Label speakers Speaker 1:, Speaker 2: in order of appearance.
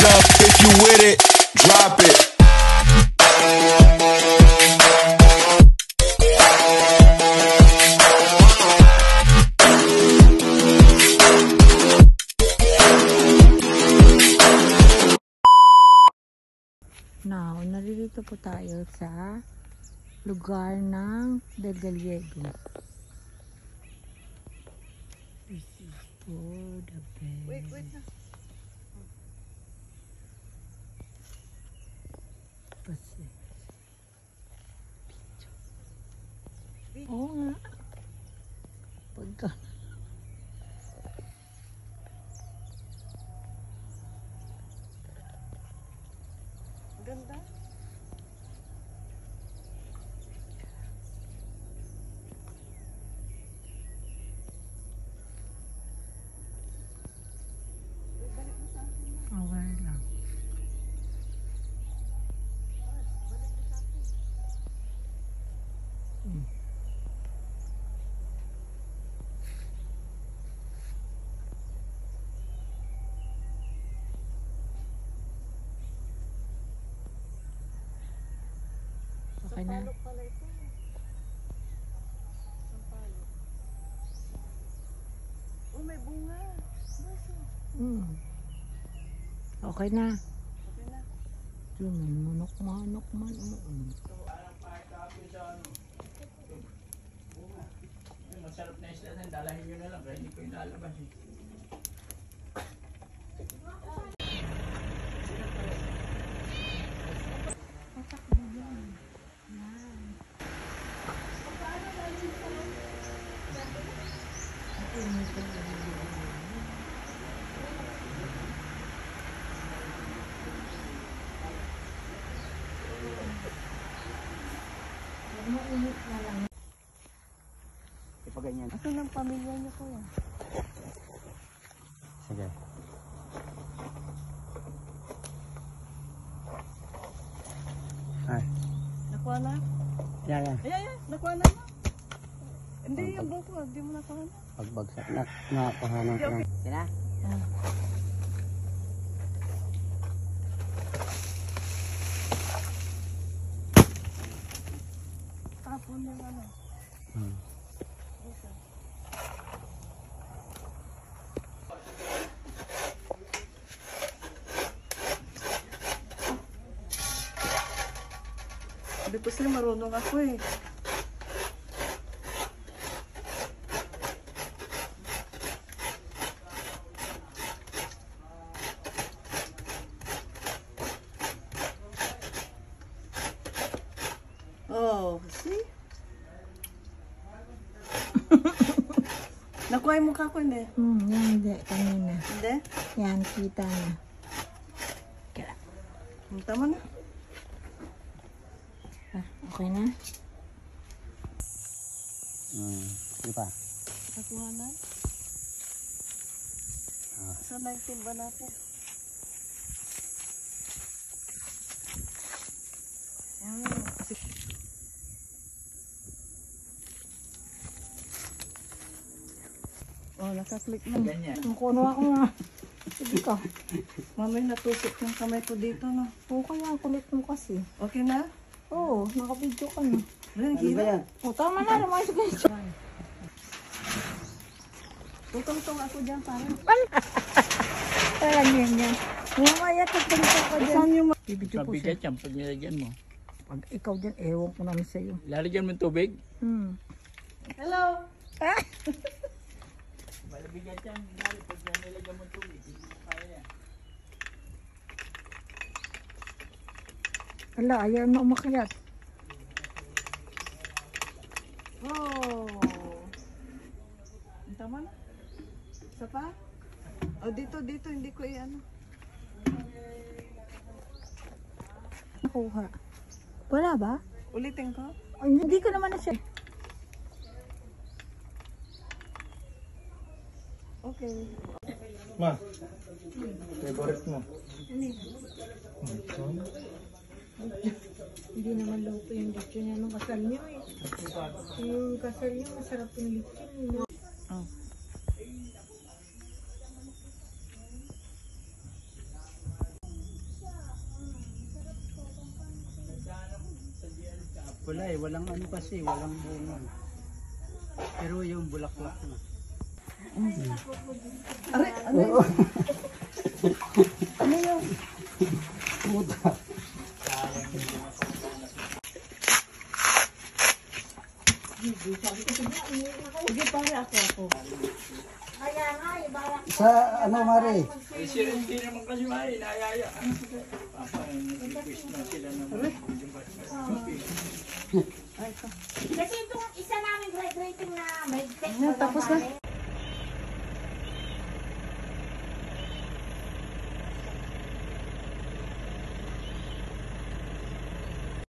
Speaker 1: up if you with it, drop it.
Speaker 2: Now, naririto po tayo sa lugar ng Del Gallego. This is for the bed.
Speaker 3: Wait na.
Speaker 2: Kasi. Oo nga. Pagka.
Speaker 3: Ganda.
Speaker 2: Okay lang. Okay na.
Speaker 3: Sampalok pala ito. Sampalok. Oh, may bunga. Baso.
Speaker 2: Okay na.
Speaker 3: Okay na.
Speaker 2: Yun, may manok man.
Speaker 4: Masarap na isla na, dalahin nyo na lang, kaya hindi ko inalabas eh. Ipaganyan.
Speaker 3: Asan ang pamilya niyo ko yan?
Speaker 4: Sige. Ay.
Speaker 3: Nakuha na?
Speaker 4: Yan.
Speaker 3: Ayan. Nakuha na. Hindi, yung buko. Hindi mo nakuha na.
Speaker 4: Pagbagsak na, nakakuhanan ko lang. Sina?
Speaker 3: Tapon yung ano. Sabi ko sa'yo, marunong ako eh. Oh, see? Nakuha yung mukha ko hindi.
Speaker 2: Yan hindi. Kanina.
Speaker 3: Hindi?
Speaker 2: Yan, kita na.
Speaker 3: Tama na.
Speaker 2: Okay na?
Speaker 4: Sige pa.
Speaker 3: Nakuha na. Saan na yung timba natin? Oh, nakaklik na.
Speaker 4: Ganyan.
Speaker 2: Nakuha ako nga. Sige ka.
Speaker 3: Mamay, natusok yung kamay ko dito, no?
Speaker 2: Oo, kaya kulit mo kasi.
Speaker 3: Okay na?
Speaker 2: Oo, nakabidyo ka na.
Speaker 3: Ano
Speaker 4: yan?
Speaker 2: O, tama na. Lumayos ka dyan.
Speaker 3: Tutong-tong ako dyan, parang.
Speaker 2: Parang yan. Mamaya, tutulong ka dyan.
Speaker 3: Saan yung
Speaker 2: Bibidyo ko siya.
Speaker 4: Mabigat yan pag nilagyan mo.
Speaker 2: Pag ikaw dyan, ewan ko namin sa'yo.
Speaker 4: Lalagyan mo ng tubig?
Speaker 3: Hello?
Speaker 4: Mabigat yan. Pag nilagyan mo ng tubig, hindi mo kaya yan.
Speaker 2: Ala, ayaw na umakyat.
Speaker 3: Oh. Tama na. Isa pa? Oh, dito, hindi ko i-ano.
Speaker 2: Nakuha. Wala ba?
Speaker 3: Ulitin ko?
Speaker 2: Ay, hindi ko naman na siya.
Speaker 3: Okay.
Speaker 5: Ma, favorite mo?
Speaker 2: Hindi naman luto yung lechon niya nung kasal niyo eh. Yung kasal niyo, masarap yung lechon.
Speaker 3: Oh.
Speaker 4: Wala eh, walang ano kasi, walang bunga. Pero yung bulaklak na.
Speaker 2: Sige, pare ako. Kaya nga, ibala.
Speaker 6: Sa ano, Mari?
Speaker 4: Eh, si hindi naman kasi may inayaya. Papa, request na sila ng
Speaker 2: Kasi itong isa namin graduating na may
Speaker 3: Tapos na.